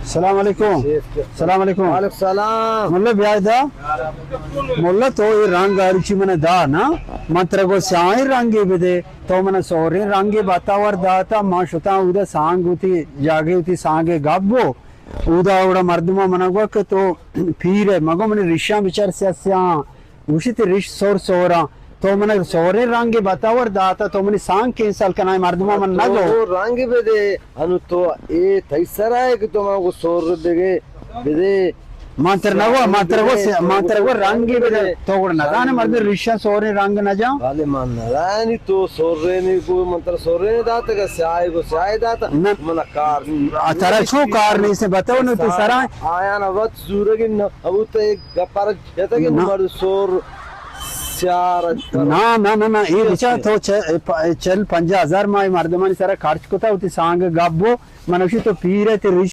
सलाम अलैकुम सलाम अलैकुम सलाम मुल्ला ब्याज दा मुल्ला तो ये रंग अरुचि मने दा ना मंत्र को साई रंगे बेदे तो मने सोरे रंगे बातावर दाता मा शुता उदा सांग उती जागे उती सांगे गब्बो उदा उड़ा मर्दमा मनगवा के तो फिर मगो मने ऋषा विचार स्या उशित ऋष सोर सोरा तो मने सोरे रंगे बातावर दाता तो मने सांग के साल कनाय मर्दमा मन ना दो रंग बेदे अनु तो ए थैसरा है कि तुम को सोर देगे बेदे मंत्र को रंगे बेदे तो गुण ना दाने मर्द ऋषा सोरे रंग ना जा वाले मान रानी तो सोरे ने को मंत्र सोरे ने दाता का स्याय दाता मन कार तारा छो कार नहीं से बताओ न तो सारा आया ना वत सूरज न अब तो एक गपर जैसे कि मर्द सोर ना ना ना ना ये विचार तो चल 50,000 माई मर्दमानी सारा खर्च को था उती सांग गब्बो मनुष्य तो पीर है